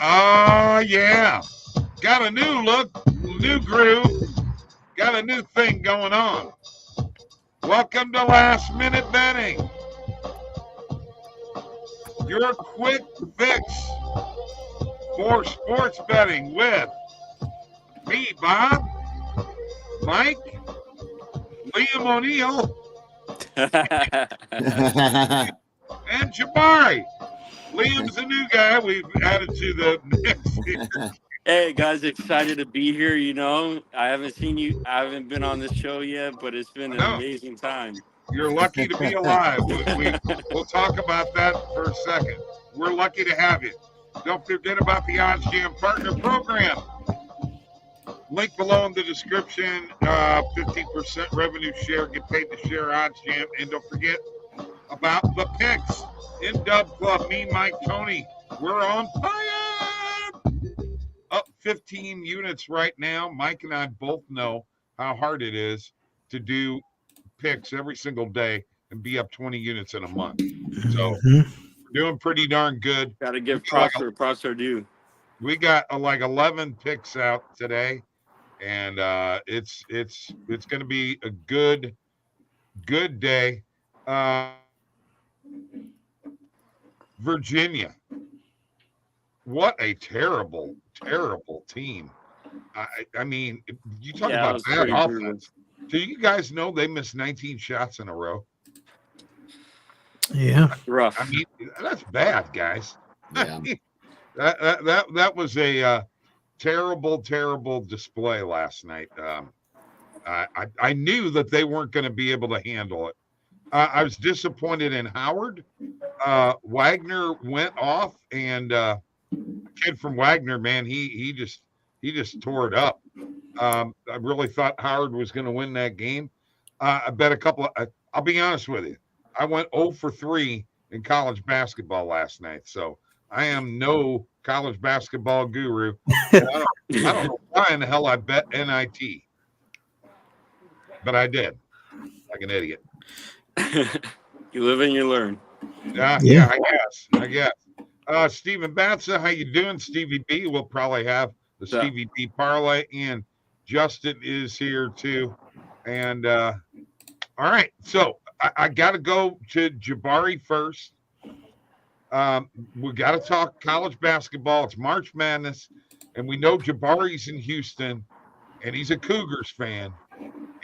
Oh, yeah. Got a new look, new groove, got a new thing going on. Welcome to Last Minute Betting, your quick fix for sports betting with me, Bob, Mike, Liam O'Neill, and Jabari. Liam's a new guy we've added to the mix here. Hey guys, excited to be here. I haven't seen you. I haven't been on this show yet, but it's been an No, amazing time. you're lucky to be alive. We'll talk about that for a second. We're lucky to have you. Don't forget about the OddsJam Partner Program. Link below in the description. 15% revenue share. Get paid to share OddsJam. And don't forget about the picks in DubClub. Me, Mike, Tony. We're on fire. Up 15 units right now. Mike and I both know how hard it is to do picks every single day and be up 20 units in a month. So we're doing pretty darn good. Got to give props where props are due. We got like 11 picks out today, and it's going to be a good day. Virginia, what a terrible team. I mean, you talk about bad offense. Do you guys know they missed 19 shots in a row? Yeah, rough. I mean, that's bad, guys. Yeah. I mean, that was a terrible display last night. I knew that they weren't going to be able to handle it. I was disappointed in Howard. Wagner went off, and the kid from Wagner, man, he just tore it up. I really thought Howard was going to win that game. I bet a couple of. I'll be honest with you. I went 0 for 3 in college basketball last night, so I am no college basketball guru. I don't know why in the hell I bet NIT, but I did, like an idiot. You live and you learn. Yeah, I guess. Stephen Batsa, how you doing? Stevie B, we'll probably have the Stevie B parlay, and Justin is here too. And all right, so I got to go to Jabari first. We got to talk college basketball. It's March Madness, and we know Jabari's in Houston, and he's a Cougars fan.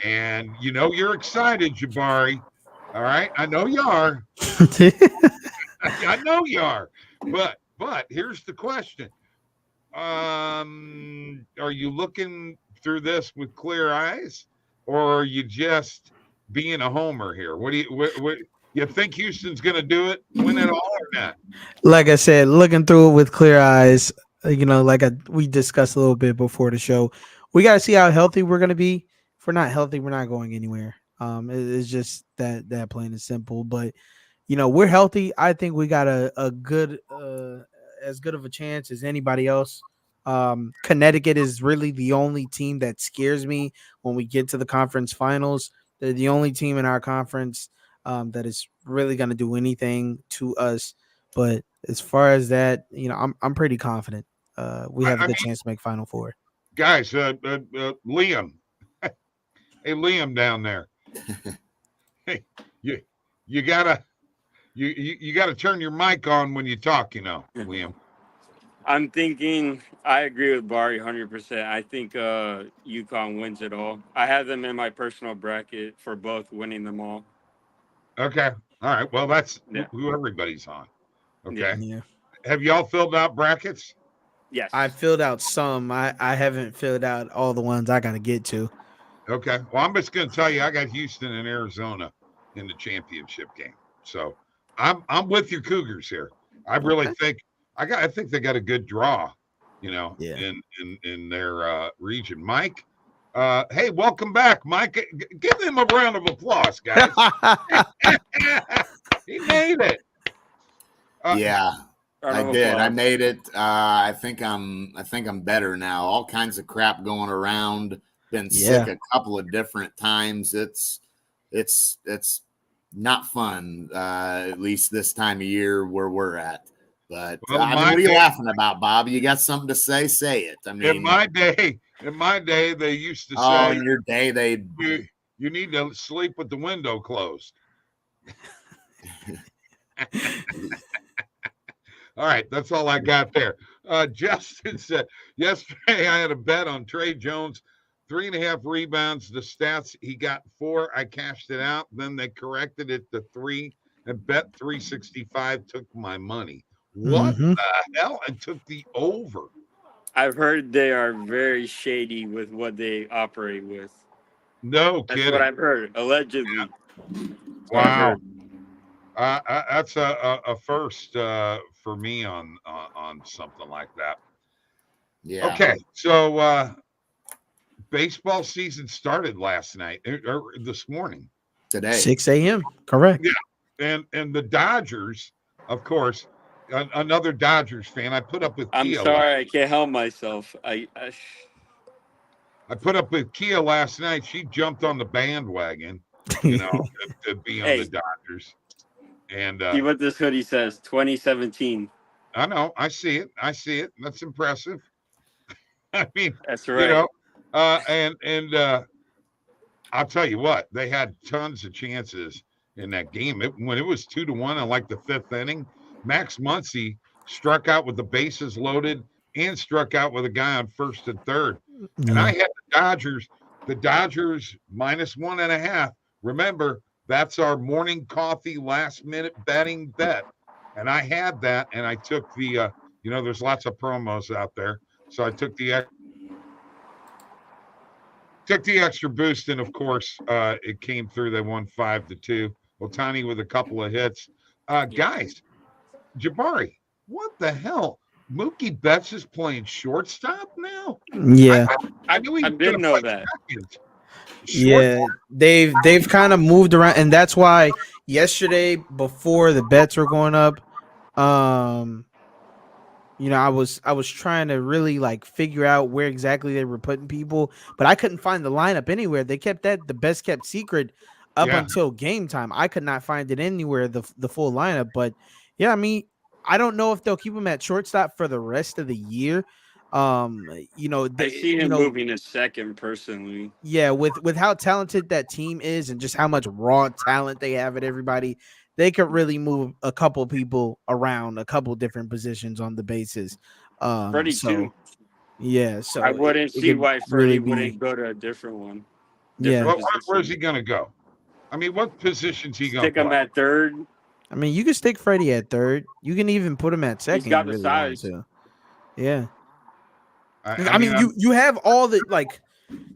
And you know you're excited, Jabari. All right, I know you are. I know you are. But here's the question: are you looking through this with clear eyes, or are you just being a homer here? What you think Houston's going to do it, win it all, or not? Like I said, looking through it with clear eyes. We discussed a little bit before the show. We got to see how healthy we're going to be. If we're not healthy, we're not going anywhere. It's just that plain and simple. But we're healthy. I think we got a good, as good of a chance as anybody else. Connecticut is really the only team that scares me when we get to the conference finals. They're the only team in our conference that is really going to do anything to us. But as far as that, I'm pretty confident we have a good chance to make Final Four. Guys, Liam. Hey, Liam down there. Hey, you gotta turn your mic on when you talk, Liam. I'm thinking I agree with Barry 100%. I think UConn wins it all. I have them in my personal bracket for both winning them all. Okay. All right. Well, that's who everybody's on. Okay. Yeah. Have y'all filled out brackets? Yes. I filled out some. I haven't filled out all the ones I got to get to. Okay. Well, I'm just going to tell you, I got Houston and Arizona in the championship game. So I'm with your Cougars here. I really think I think they got a good draw, in their region. Mike, hey, welcome back, Mike. Give him a round of applause, guys. He made it. Yeah, I did. I made it. I think I'm better now. All kinds of crap going around. Been sick a couple of different times. It's not fun, at least this time of year where we're at. But Well, what are you laughing about, Bob? You got something to say? Say it. I mean, in my day, they used to oh, say, in your day, you need to sleep with the window closed. All right, that's all I got there. Justin said, yesterday I had a bet on Trey Jones, 3.5 rebounds. The stats, he got 4. I cashed it out. Then they corrected it to 3 and bet 365, took my money. What the hell? I took the over. I've heard they are very shady with what they operate with. No kidding. That's what I've heard, allegedly. Yeah. Wow. That's a first for me on something like that. Yeah. Okay, so baseball season started last night or this morning. Today, 6 a.m. Correct. Yeah, and the Dodgers, of course, another Dodgers fan. I put up with. I'm Kia sorry, I can't help myself. I put up with Kia last night. She jumped on the bandwagon, to be on the Dodgers. And see what this hoodie says, 2017. I know, I see it. That's impressive. I mean, that's right. And I'll tell you what, they had tons of chances in that game. When it was 2-1 in like the 5th inning, Max Muncy struck out with the bases loaded and struck out with a guy on 1st and 3rd. And I had the Dodgers -1.5. Remember, that's our morning coffee last minute betting bet. And I had that, and I took the, there's lots of promos out there. So I took the extra boost, and of course, it came through. They won 5-2. Ohtani with a couple of hits. Guys, Jabari, what the hell? Mookie Betts is playing shortstop now? Yeah. I didn't know that. Yeah, they've kind of moved around, and that's why yesterday before the bets were going up, I was trying to really like figure out where exactly they were putting people, but I couldn't find the lineup anywhere. They kept that the best kept secret up until game time. I could not find it anywhere, the full lineup. But yeah, I mean, I don't know if they'll keep him at shortstop for the rest of the year. I see him moving to second personally. Yeah, with how talented that team is and just how much raw talent they have at everybody, they could really move a couple people around a couple different positions on the bases. Freddie too. Yeah, so I wouldn't see why Freddie wouldn't go to a different one. Where's he gonna go? I mean, what position's he gonna stick him at third? I mean, you can stick Freddie at third. You can even put him at second. He's got the size. Yeah. I mean, you have all the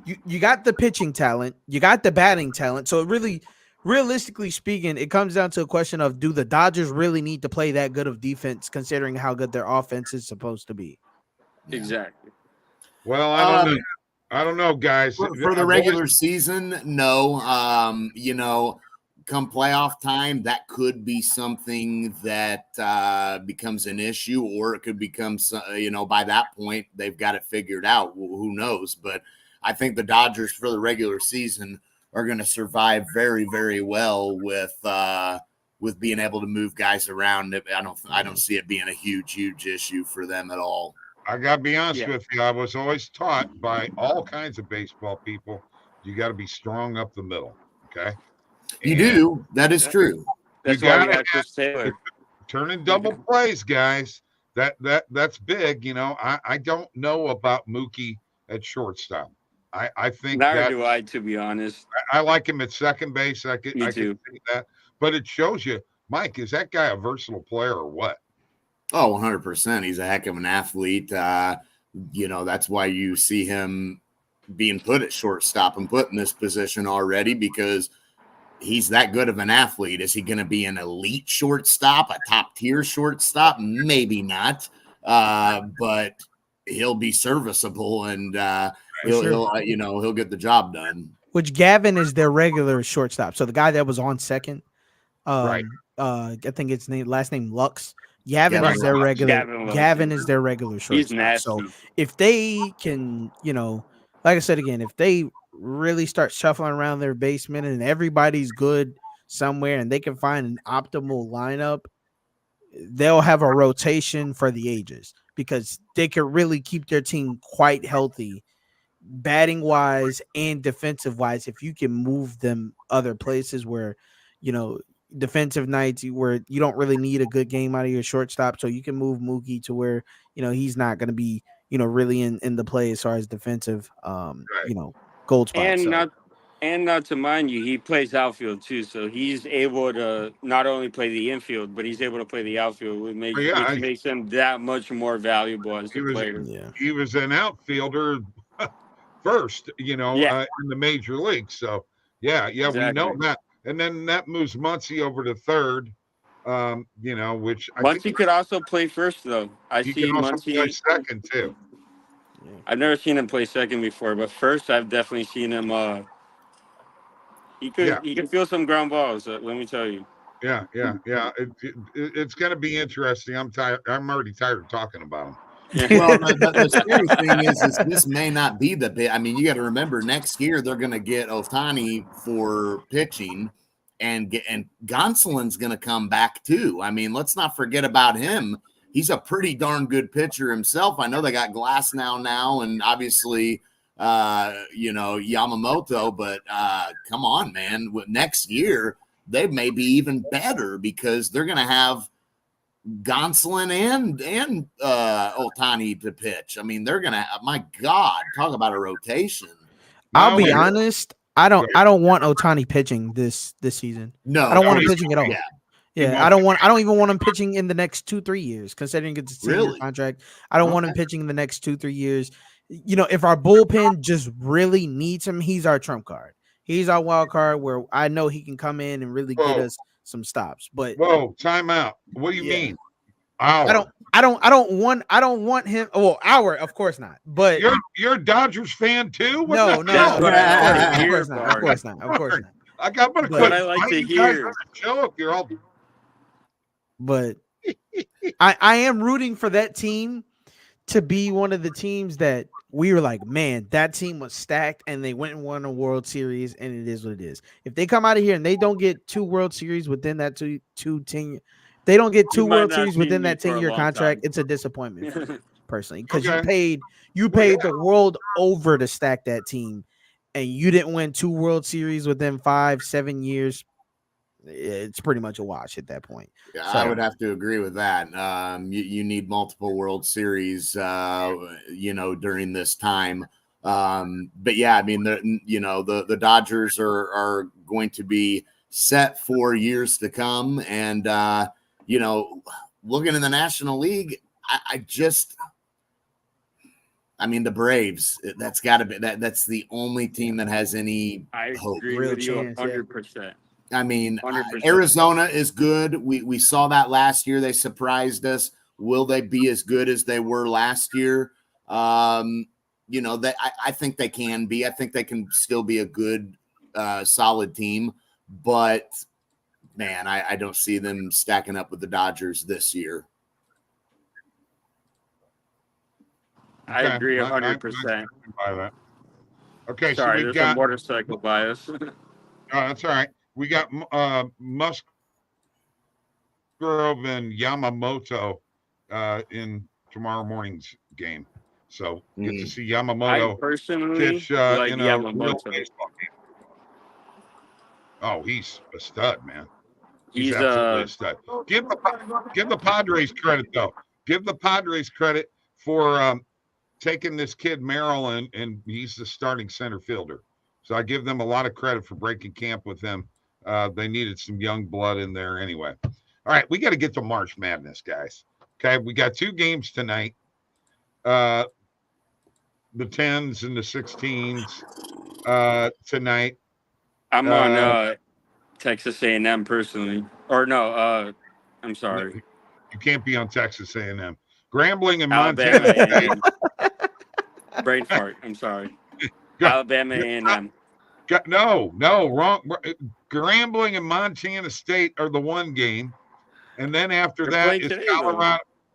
you got the pitching talent, you got the batting talent. So it really, realistically speaking, it comes down to a question of, do the Dodgers really need to play that good of defense considering how good their offense is supposed to be? Exactly. Well, I don't know, guys. For the regular season, no. Come playoff time, that could be something that becomes an issue, or it could become, by that point, they've got it figured out. Who knows? But I think the Dodgers for the regular season are going to survive very, very well with being able to move guys around. I don't see it being a huge issue for them at all. I got to be honest with you. I was always taught by all kinds of baseball people, you got to be strong up the middle. Okay. You do. That is true. That's why we have Chris Taylor. Turning double plays, guys. That's big. I don't know about Mookie at shortstop. I think neither do I, to be honest. I like him at second base. I could see that. But it shows you, Mike, is that guy a versatile player or what? Oh, 100%. He's a heck of an athlete. That's why you see him being put at shortstop and put in this position already, because he's that good of an athlete. Is he going to be an elite shortstop, a top tier shortstop? Maybe not, but he'll be serviceable, and he'll get the job done. Which Gavin is their regular shortstop. So the guy that was on second, right? I think it's last name Lux. Gavin is their regular. Gavin is their regular shortstop. He's nasty. So if they can, like I said again, if they really start shuffling around their basement and everybody's good somewhere and they can find an optimal lineup, they'll have a rotation for the ages because they could really keep their team quite healthy, batting wise and defensive wise. If you can move them other places where, defensive nights where you don't really need a good game out of your shortstop, so you can move Mookie to where he's not going to be really in the play as far as defensive gold spots. And not to mind you, he plays outfield too, so he's able to not only play the infield, but he's able to play the outfield, which makes him that much more valuable as a player. Yeah. He was an outfielder first, in the major league. So exactly. We know that. And then that moves Muncy over to third. Which Muncy could also play first, though. He can also play second too. I've never seen him play second before, but first I've definitely seen him. He can feel some ground balls. Let me tell you. Yeah. It's going to be interesting. I'm tired. I'm already tired of talking about him. Well, the scary thing is this may not be the bit. I mean, you got to remember next year they're going to get Ohtani for pitching, and Gonsolin's going to come back too. I mean, let's not forget about him. He's a pretty darn good pitcher himself. I know they got Glass now, and obviously, Yamamoto. But come on, man! Next year they may be even better because they're going to have Gonsolin and Ohtani to pitch. I mean, they're gonna. My God, talk about a rotation. I'll be honest. I don't want Ohtani pitching this season. No, I don't want him pitching at all. Yeah. I don't even want him pitching in the next 2-3 years, considering it's a senior contract. I don't want him pitching in the next 2-3 years. If our bullpen just really needs him, he's our trump card. He's our wild card where I know he can come in and really get us some stops. But time out. What do you mean? I don't want him. Well, of course not. But you're a Dodgers fan too? No. Of course not. I got to quit. I like to hear. You're all. But I am rooting for that team to be one of the teams that we were like, man, that team was stacked and they went and won a World Series, and it is what it is. If they come out of here and they don't get 2 World Series within that 10-year, they don't get 2 World Series within that 10-year contract, it's a disappointment for me, personally, because you paid the world over to stack that team, and you didn't win 2 World Series within 5-7 years. It's pretty much a wash at that point. Yeah, so I would have to agree with that. You need multiple World Series, during this time. But yeah, I mean, the Dodgers are going to be set for years to come. And, looking in the National League, the Braves, that's got to be that's the only team that has any hope. Agree with you 100%. I mean, 100%. Arizona is good. We saw that last year. They surprised us. Will they be as good as they were last year? I think they can be. I think they can still be a good, solid team. But, man, I don't see them stacking up with the Dodgers this year. I agree 100%. Okay, sorry, so there's a motorcycle bias. Oh, that's all right. We got Musgrove and Yamamoto in tomorrow morning's game. So get to see Yamamoto I personally pitch like in a real baseball game. Oh, he's a stud, man. He's absolutely a stud. Give the Padres credit, though. Give the Padres credit for taking this kid Merrill, and he's the starting center fielder. So I give them a lot of credit for breaking camp with him. They needed some young blood in there anyway. All right, we got to get to March Madness, guys. Okay, we got 2 games tonight. The 10s and the 16s tonight. I'm on Texas A&M personally. Or no, I'm sorry. You can't be on Texas A&M. Grambling and Montana State. Brain fart. I'm sorry. Alabama A&M. No, wrong. Grambling and Montana State are the one game, and then after that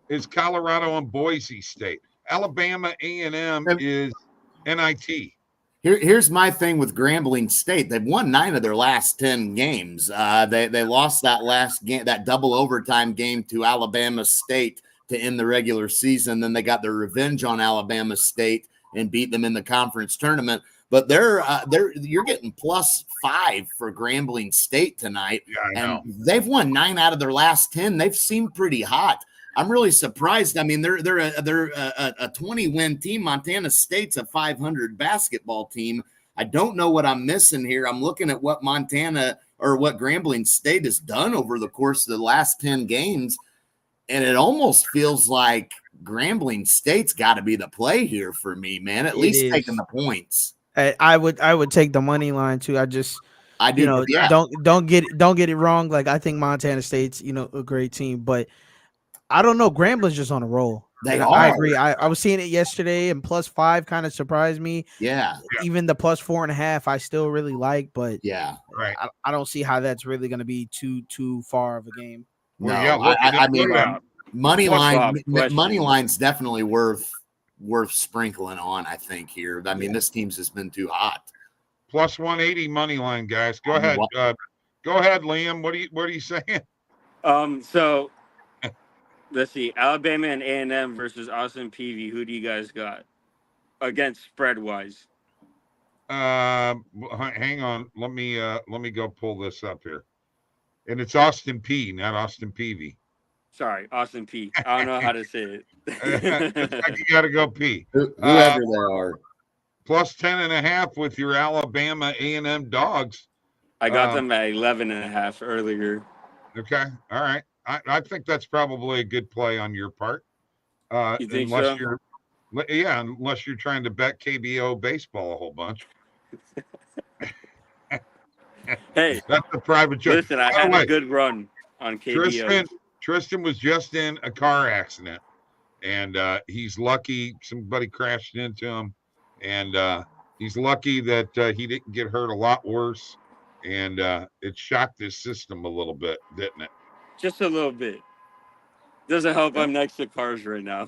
is Colorado and Boise State. Alabama A&M is NIT. Here's my thing with Grambling State. They've won 9 of their last 10 games. They lost that last game, that double overtime game to Alabama State to end the regular season. Then they got their revenge on Alabama State and beat them in the conference tournament. But you're getting +5 for Grambling State tonight. Yeah, I know. They've won 9 out of their last 10. They've seemed pretty hot. I'm really surprised. I mean, they're a 20-win team. Montana State's a 500 basketball team. I don't know what I'm missing here. I'm looking at what Montana or what Grambling State has done over the course of the last 10 games, and it almost feels like Grambling State's got to be the play here for me, man. At least taking the points. I would take the money line too. I do. Yeah. Don't get it wrong. Like, I think Montana State's a great team, but I don't know. Grambling's just on a roll. I agree. I was seeing it yesterday, and +5 kind of surprised me. Yeah. Even the +4.5, I still really like, but yeah, right. I don't see how that's really going to be too far of a game. No, I mean, money line's definitely worth sprinkling on. I think here. I mean, this team's just been too hot. +180 money line, guys. Go ahead. Go ahead, Liam. What are you saying? So. Let's see, Alabama and A&M versus Austin Peavy. Who do you guys got against spread-wise? Hang on. Let me go pull this up here. And it's Austin P, not Austin Peavy. Sorry, Austin P. I don't know how to say it. It's like you got to go P. Whoever they are. +10.5 with your Alabama A&M dogs. I got them at 11.5 earlier. Okay. All right. I think that's probably a good play on your part. You think unless so? unless you're trying to bet KBO baseball a whole bunch. Hey, that's a private joke. Listen, I had a good run on KBO. Tristan was just in a car accident, and he's lucky somebody crashed into him, and he's lucky that he didn't get hurt a lot worse, and it shocked his system a little bit, didn't it? Just a little bit. Doesn't help I'm next to cars right now.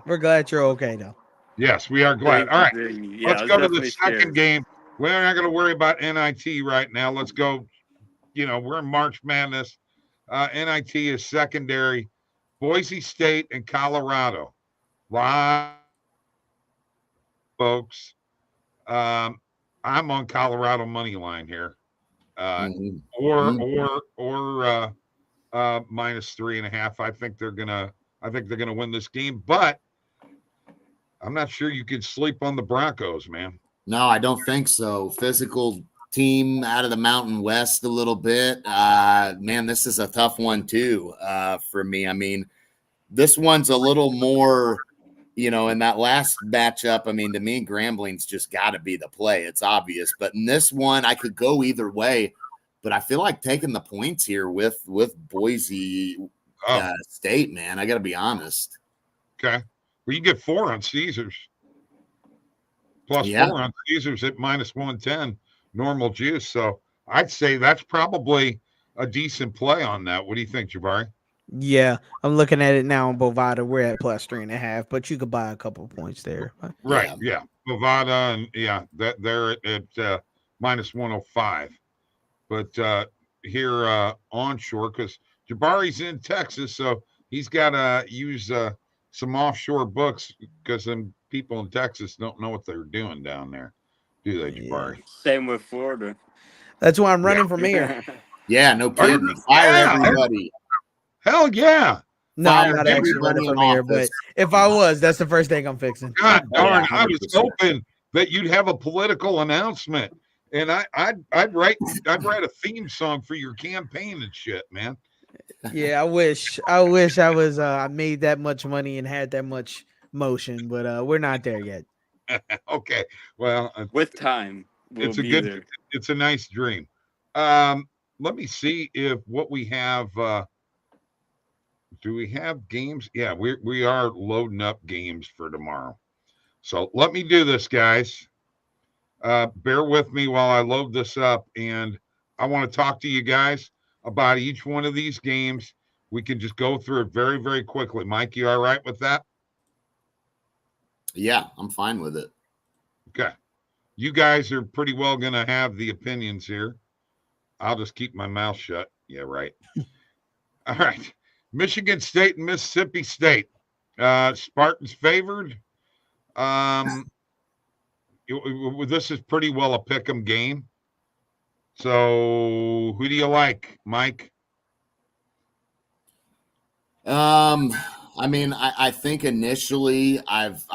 We're glad you're okay, though. Yes, we are glad. All right, yeah, let's go to the second game. We're not going to worry about NIT right now. Let's go. We're in March Madness. NIT is secondary. Boise State and Colorado. Live, folks. I'm on Colorado money line here. Or -3.5. I think they're gonna win this game, but I'm not sure you can sleep on the Broncos, man. No, I don't think so. Physical team out of the Mountain West a little bit. Man, this is a tough one too for me. I mean, this one's a little more, in that last matchup. I mean, to me, Grambling's just got to be the play. It's obvious. But in this one, I could go either way. But I feel like taking the points here with Boise State, man. I got to be honest. Okay. Well, you get 4 on Caesars. +4 on Caesars at -110 normal juice. So I'd say that's probably a decent play on that. What do you think, Jabari? Yeah, I'm looking at it now on Bovada. We're at +3.5, but you could buy a couple of points there. Right. Yeah. Bovada and they're at -105. But here onshore, because Jabari's in Texas, so he's got to use some offshore books because some people in Texas don't know what they're doing down there, do they, Jabari? Same with Florida. That's why I'm running from here. Yeah, no kidding. Fire everybody. Hell yeah. No, I'm not actually running from here, but if I was, that's the first thing I'm fixing. God darn, I was hoping that you'd have a political announcement, and I'd write a theme song for your campaign and shit, man. Yeah, I wish I was I made that much money and had that much motion, but we're not there yet. Okay, well, with time, it's a nice dream. Let me see if what we have. Do we have games? Yeah, we are loading up games for tomorrow. So let me do this, guys. Bear with me while I load this up, and I want to talk to you guys about each one of these games. We can just go through it very, very quickly. Mike, you all right with that? Yeah, I'm fine with it. Okay. You guys are pretty well going to have the opinions here. I'll just keep my mouth shut. Yeah, right. All right. Michigan State and Mississippi State. Spartans favored. This is pretty well a pick 'em game. So who do you like, Mike? I mean, I think initially I've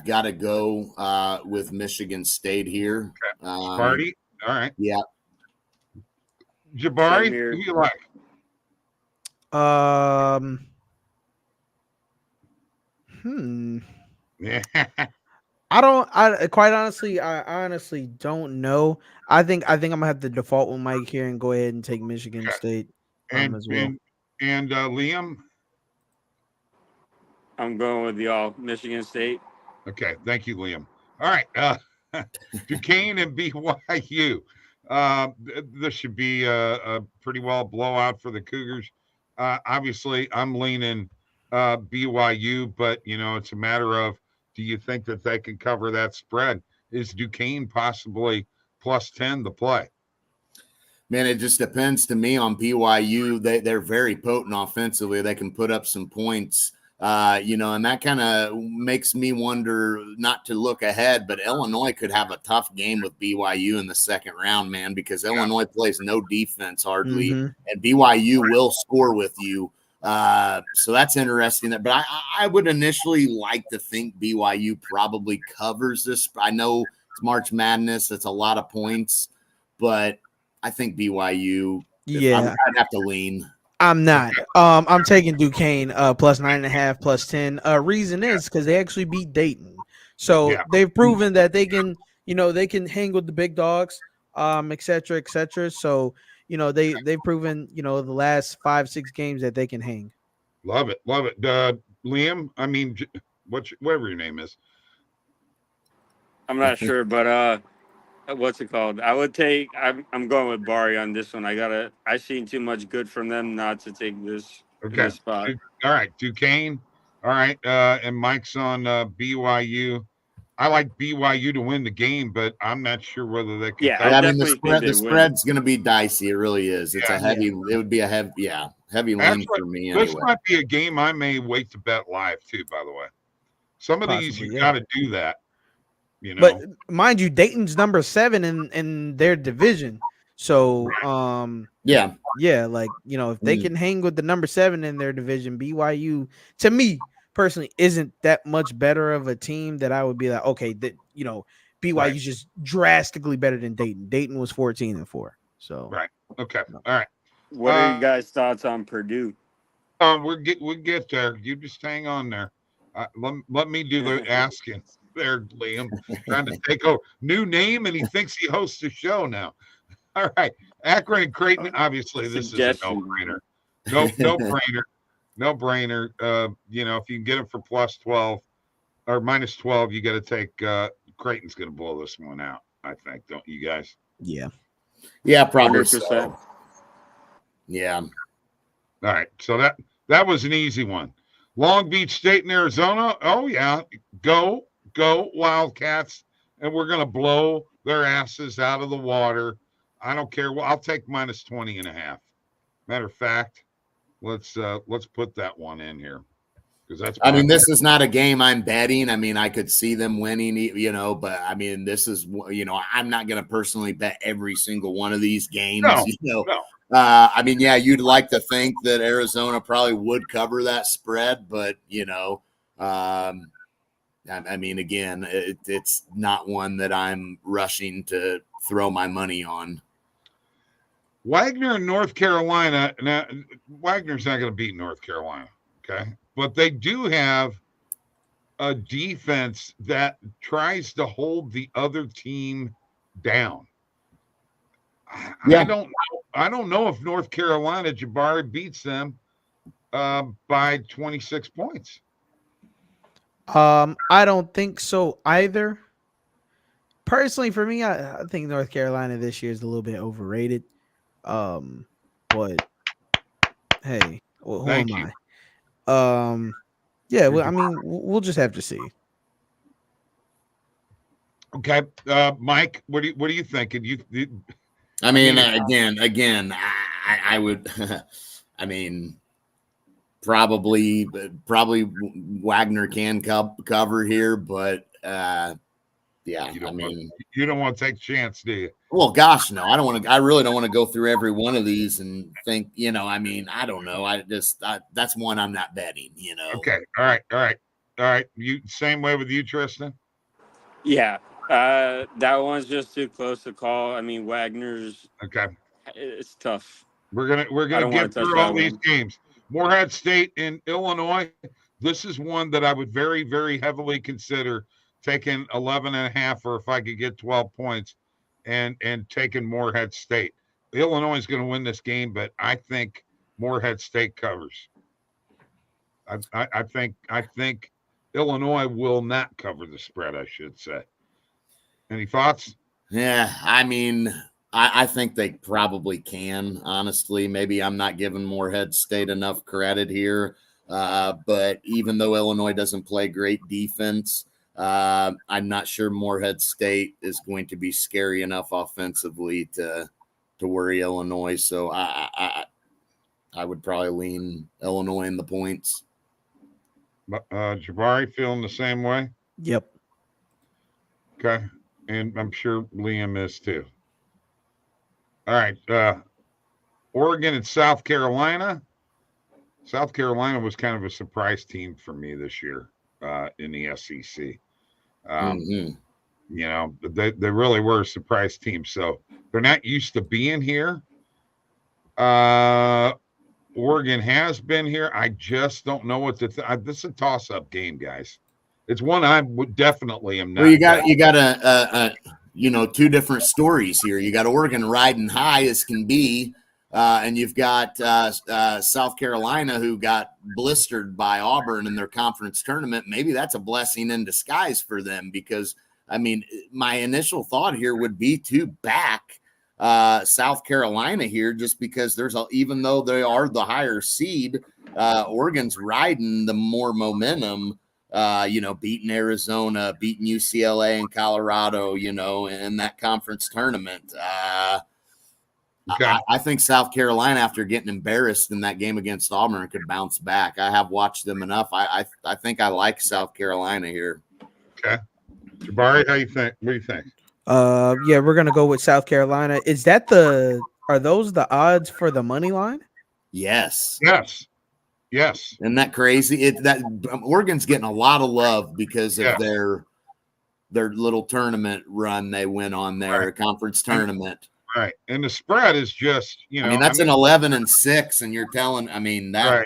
got to go with Michigan State here. Okay. Sparty. All right. Yeah. Jabari, who do you like? Yeah. I quite honestly, I honestly don't know. I think I'm gonna have to default with Mike here and go ahead and take Michigan State as well. And Liam, I'm going with y'all, Michigan State. Okay, thank you, Liam. All right, Duquesne and BYU. This should be a pretty well blowout for the Cougars. Obviously, I'm leaning BYU, but it's a matter of, do you think that they can cover that spread? Is Duquesne possibly +10 the play? Man, it just depends to me on BYU. They're very potent offensively. They can put up some points, and that kind of makes me wonder, not to look ahead, but Illinois could have a tough game with BYU in the second round, man, because Illinois plays no defense hardly, and BYU will score with you. So that's interesting. But I would initially like to think BYU probably covers this. I know it's March Madness. It's a lot of points, but I think BYU, I'd have to lean. I'm not. I'm taking Duquesne +9.5, +10. Reason is because they actually beat Dayton. So they've proven that they can, they can hang with the big dogs, et cetera, et cetera. So, they've proven, the last 5-6 games that they can hang. Love it. Liam, I mean, whatever your name is. I'm not sure, but what's it called? I'm going with Bari on this one. I've seen too much good from them not to take this spot. All right, Duquesne. All right, and Mike's on BYU. I like BYU to win the game, but I'm not sure whether they can. I mean, the spread's going to be dicey. It really is. It's it would be a heavy line for me. This might be a game I may wait to bet live too. By the way, some of these you got to do that. But mind you, Dayton's number 7 in their division. So if they can hang with the number 7 in their division, BYU, to me personally, isn't that much better of a team that I would be like, okay, that BYU is just drastically better than Dayton. Dayton was 14-4. So okay, all right. What are you guys' thoughts on Purdue? We'll get there. You just hang on there. Let me do the asking. There, Liam, trying to take over. New name, and he thinks he hosts a show now. All right, Akron and Creighton. Obviously, this is a no-brainer. No brainer. If you can get him for +12 or -12, you got to take. Creighton's going to blow this one out. I think, don't you guys? Yeah, probably. 100%. So. Yeah. All right, so that was an easy one. Long Beach State and Arizona. Oh yeah, go Wildcats, and we're going to blow their asses out of the water. I don't care. Well, I'll take -20.5. Matter of fact, let's put that one in here, because that's. I mean, this is not a game I'm betting. I mean, I could see them winning, but I mean, this is, I'm not going to personally bet every single one of these games. No. I mean, you'd like to think that Arizona probably would cover that spread, but I mean, again, it's not one that I'm rushing to throw my money on. Wagner in North Carolina. Now, Wagner's not going to beat North Carolina, okay? But they do have a defense that tries to hold the other team down. I don't know if North Carolina, Jabari, beats them by 26 points. I don't think so either. Personally, for me, I think North Carolina this year is a little bit overrated. But hey, who am I? Well, I mean, we'll just have to see. Okay, Mike, what are you thinking? I mean, again, I would. I mean, probably Wagner can cover here, but yeah, you don't want to take a chance, do you? Well, gosh, no, I don't want to. I really don't want to go through every one of these and think, I mean, I don't know. That's one I'm not betting, Okay. All right. You same way with you, Tristan? Yeah. That one's just too close to call. I mean, Wagner's. Okay. It's tough. We're gonna get through all these games. Morehead State in Illinois. This is one that I would very, very heavily consider taking 11.5, or if I could get 12 points, and taking Morehead State. Illinois is going to win this game, but I think Morehead State covers. I think Illinois will not cover the spread, I should say. Any thoughts? Yeah, I mean, I think they probably can, honestly. Maybe I'm not giving Morehead State enough credit here. But even though Illinois doesn't play great defense, I'm not sure Morehead State is going to be scary enough offensively to worry Illinois. So I would probably lean Illinois in the points. Jabari feeling the same way? Yep. Okay. And I'm sure Liam is too. All right. Oregon and South Carolina. South Carolina was kind of a surprise team for me this year in the SEC. They really were a surprise team. So they're not used to being here. Oregon has been here. I just don't know what to this is a toss-up game, guys. It's one I would definitely am not. Well, you got two different stories here. You got Oregon riding high as can be, and you've got South Carolina, who got blistered by Auburn in their conference tournament. Maybe that's a blessing in disguise for them, because I mean, my initial thought here would be to back South Carolina here, just because even though they are the higher seed, Oregon's riding the more momentum. Beating Arizona, beating UCLA and Colorado, in that conference tournament. Okay. I think South Carolina, after getting embarrassed in that game against Auburn, could bounce back. I have watched them enough. I think I like South Carolina here. Okay. Jabari, how you think? What do you think? Yeah, we're gonna go with South Carolina. Are those the odds for the money line? Yes. Isn't that crazy? Oregon's getting a lot of love because of their little tournament run they went on their conference tournament. Right. And the spread is just, that's an 11-6, and you're telling, that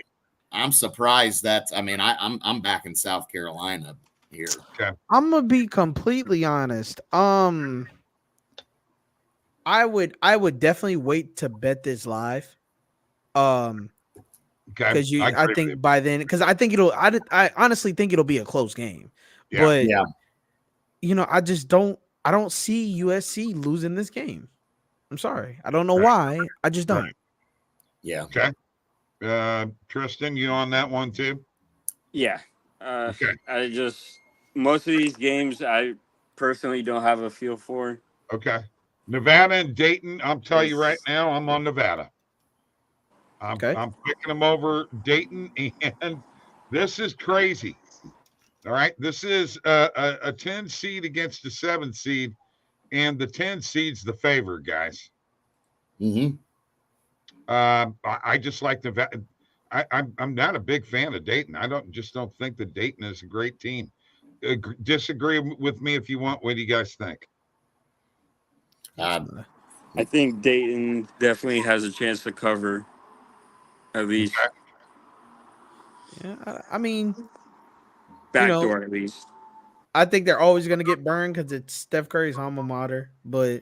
I'm surprised I'm backing South Carolina here. Okay. I'm gonna be completely honest. I would definitely wait to bet this live. Because I think by then, because I think I honestly think it'll be a close game. But I don't see USC losing this game. I'm sorry, I don't know why. I just don't. Right. Yeah. Okay. Tristan, you on that one too? Yeah. Okay. Most of these games I personally don't have a feel for. Okay. Nevada and Dayton. I'll tell you right now, I'm on Nevada. I'm picking them over Dayton, and this is crazy. All right, this is a 10 seed against a 7 seed, and the 10 seed's the favorite, guys. Mm-hmm. I just like Nevada. I'm not a big fan of Dayton. I don't think that Dayton is a great team. Disagree with me if you want. What do you guys think? I think Dayton definitely has a chance to cover. At least. Yeah, I mean, backdoor at least. I think they're always going to get burned because it's Steph Curry's alma mater. But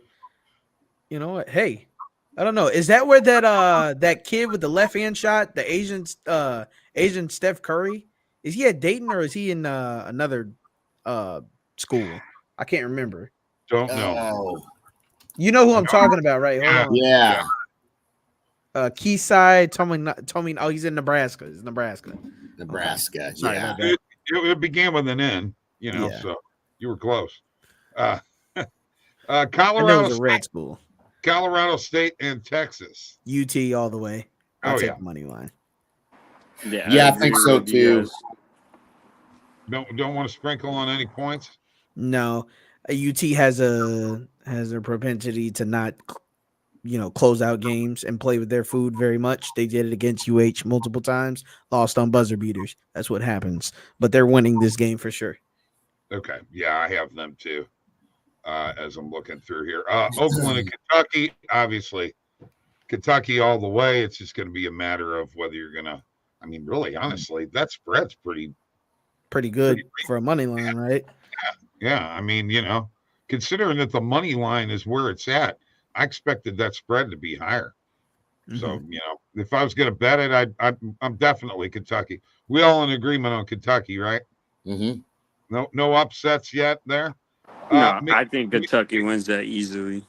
you know what? Hey, I don't know. Is that where that kid with the left hand shot, the Asian Steph Curry, is he at Dayton or is he in another school? I can't remember. Don't know. You know who I'm talking about, right? Hold on. Yeah. Keyside, Tommy. Oh, he's in Nebraska. It's Nebraska. Nebraska. Sorry, yeah. It began with an N, so you were close. I know it Colorado was a red State, school. Colorado State and Texas. UT all the way. I'll take the money line. Yeah, I think so too. Don't want to sprinkle on any points. No, UT has a propensity to not, close out games and play with their food very much. They did it against UH multiple times, lost on buzzer beaters. That's what happens. But they're winning this game for sure. Okay, yeah, I have them too. As I'm looking through here, Oakland and Kentucky, obviously, Kentucky all the way. It's just going to be a matter of whether you're gonna. I mean, really, honestly, that spread's pretty good for a money line, right? Yeah. I mean, considering that the money line is where it's at, I expected that spread to be higher. Mm-hmm. So, if I was going to bet it, I'm definitely Kentucky. We all in agreement on Kentucky, right? Mm-hmm. No upsets yet there. No, I think Kentucky wins that easily.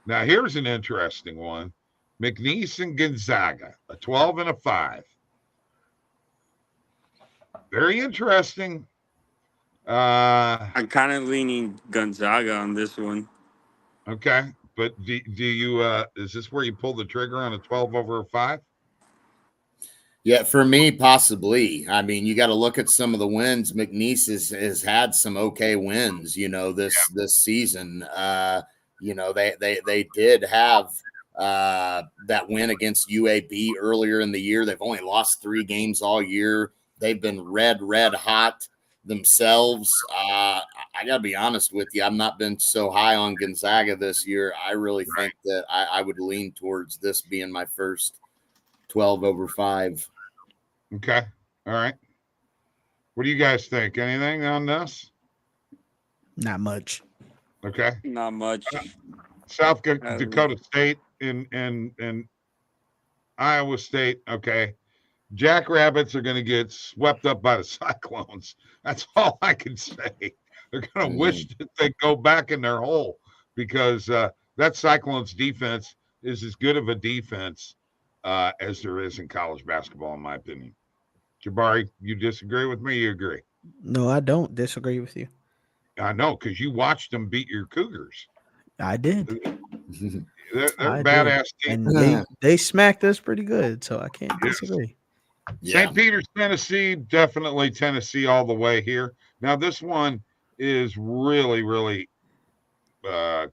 Now, here's an interesting one: McNeese and Gonzaga, a 12 and a 5. Very interesting. I'm kind of leaning Gonzaga on this one. Okay, but do you? Is this where you pull the trigger on a 12 over a 5? Yeah, for me, possibly. I mean, you got to look at some of the wins. McNeese has had some okay wins, this season. They did have that win against UAB earlier in the year. They've only lost 3 games all year. They've been red hot themselves. I got to be honest with you. I've not been so high on Gonzaga this year. I really think that I would lean towards this being my first 12 over 5. Okay. All right. What do you guys think? Anything on this? Not much. Okay. Not much. South Dakota State and Iowa State. Okay. Jackrabbits are going to get swept up by the Cyclones. That's all I can say. They're going to wish that they go back in their hole because that Cyclones defense is as good of a defense as there is in college basketball, in my opinion. Jabari, you disagree with me? You agree? No, I don't disagree with you. I know, because you watched them beat your Cougars. I did. They're badass team. And they smacked us pretty good, so I can't disagree. Yeah. St. Peter's, Tennessee, definitely Tennessee all the way here. Now, this one is really, really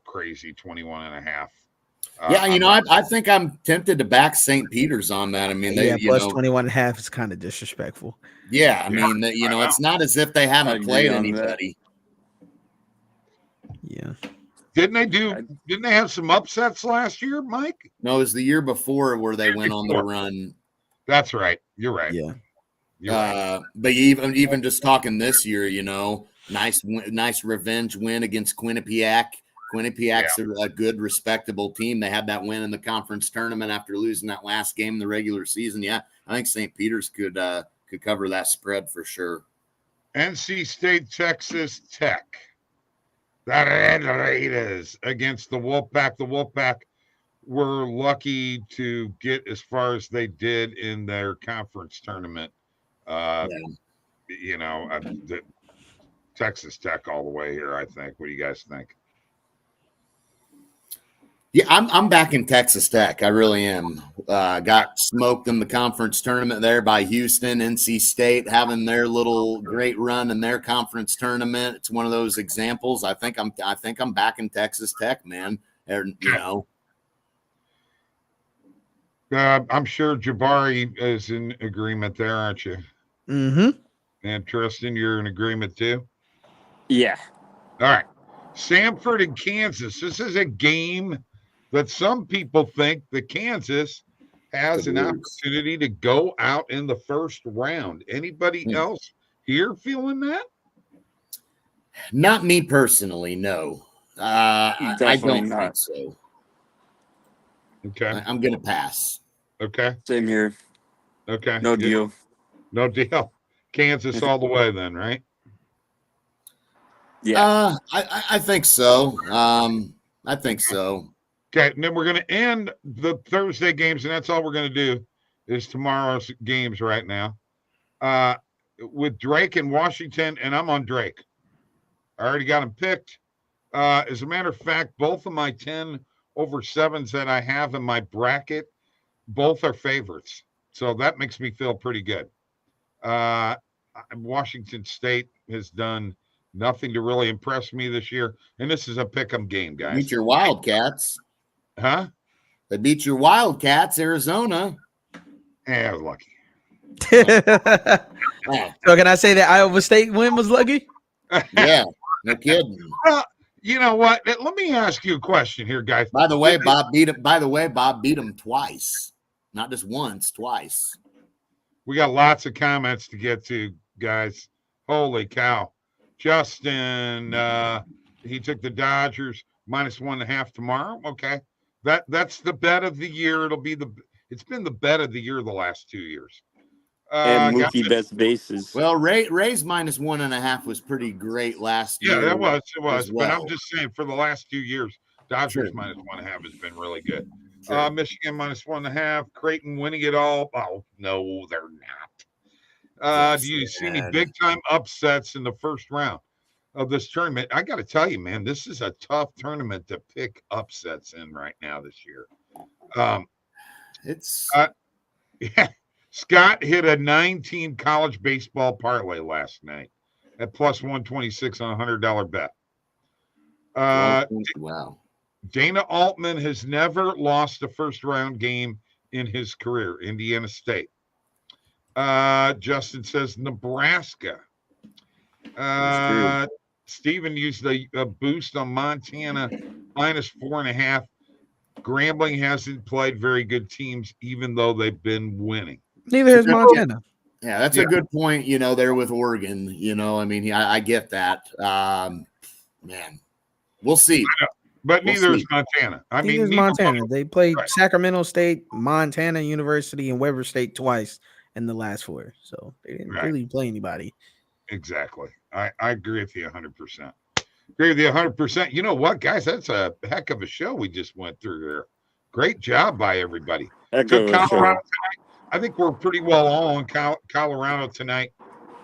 crazy, 21.5. I think I'm tempted to back St. Peter's on that. I mean, plus 21.5 is kind of disrespectful. Yeah, I mean, it's not as if they haven't played anybody. Yeah. Didn't they have some upsets last year, Mike? No, it was the year before where they went on the run. That's right. You're right. Yeah. Right. But even just talking this year, nice revenge win against Quinnipiac. Quinnipiac's a good, respectable team. They had that win in the conference tournament after losing that last game in the regular season. Yeah, I think St. Peter's could cover that spread for sure. NC State, Texas Tech. The Red Raiders against the Wolfpack. The Wolfpack were lucky to get as far as they did in their conference tournament. Texas Tech all the way here, I think. What do you guys think? Yeah, I'm back in Texas Tech. I really am. Got smoked in the conference tournament there by Houston. NC State having their little great run in their conference tournament. It's one of those examples. I think I'm back in Texas Tech, man. I'm sure Jabari is in agreement there, aren't you? Mm-hmm. And Tristan, you're in agreement too? Yeah. All right. Samford and Kansas. This is a game that some people think that Kansas has an opportunity to go out in the first round. Anybody else here feeling that? Not me personally, no. I don't think so. Okay. I'm going to pass. Okay. Same here. Okay. No deal. No deal. Kansas all the way then, right? Yeah. I think so. I think so. Okay, and then we're going to end the Thursday games, and that's all we're going to do is tomorrow's games right now. With Drake and Washington, and I'm on Drake. I already got him picked. As a matter of fact, both of my 10 over 7s that I have in my bracket, both are favorites. So that makes me feel pretty good. Washington State has done nothing to really impress me this year. And this is a pick'em game, guys. Beat your Wildcats. Huh? They beat your Wildcats, Arizona. Yeah, I was lucky. So can I say that Iowa State win was lucky? Yeah, no kidding. Well, you know what? Let me ask you a question here, guys. By the way, Bob beat him twice. Not just once, twice. We got lots of comments to get to, guys. Holy cow. Justin, he took the Dodgers -1.5 tomorrow. Okay. That's the bet of the year. It's been the bet of the year the last 2 years. And Mookie Betts bases. Well, Rays -1.5 was pretty great last year. Yeah, it was. Well. But I'm just saying, for the last 2 years, Dodgers -1.5 has been really good. Sure. Michigan -1.5. Creighton winning it all. Oh, no, they're not. Do you see any big-time upsets in the first round of this tournament? I got to tell you, man, this is a tough tournament to pick upsets in right now this year. Yeah. Scott hit a 19 college baseball parlay last night at +126 on a $100 bet. Wow. Dana Altman has never lost a first-round game in his career. Indiana State. Justin says Nebraska. Steven used a boost on Montana -4.5. Grambling hasn't played very good teams, even though they've been winning. Neither has Montana. Yeah, that's a good point, there with Oregon. I mean, I get that. Man, we'll see. But neither is Montana. Neither is Montana. They played Sacramento State, Montana University, and Weber State twice in the last 4. So they didn't really play anybody. Exactly. I agree with you 100%. Agree with you 100%. You know what, guys? That's a heck of a show we just went through there. Great job by everybody. So Colorado tonight, I think we're pretty well all on Colorado tonight.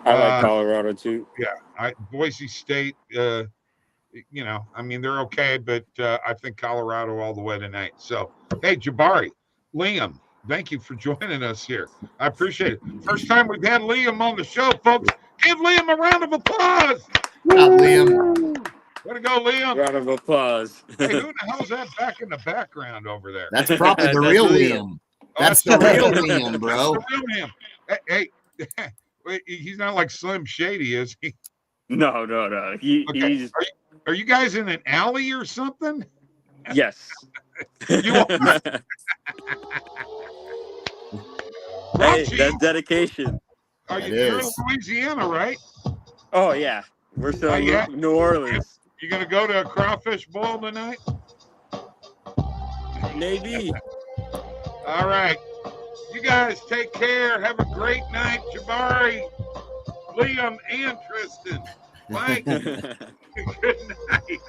I like Colorado too. Yeah. Boise State, I mean, they're okay, but I think Colorado all the way tonight. So, hey, Jabari, Liam, thank you for joining us here. I appreciate it. First time we've had Liam on the show, folks. Give Liam a round of applause. Liam. Way to go, Liam. Round of applause. Hey, who the hell's that back in the background over there? That's probably the real Liam. That's the real Liam, bro. That's the real Liam. Hey, he's not like Slim Shady, is he? No. He's... Are you guys in an alley or something? Yes. You are. Hey, that's dedication. Are you in Louisiana, right? Oh, yeah. We're still in New Orleans. You going to go to a crawfish boil tonight? Maybe. All right. You guys take care. Have a great night, Jabari, Liam, and Tristan. Mike, good night.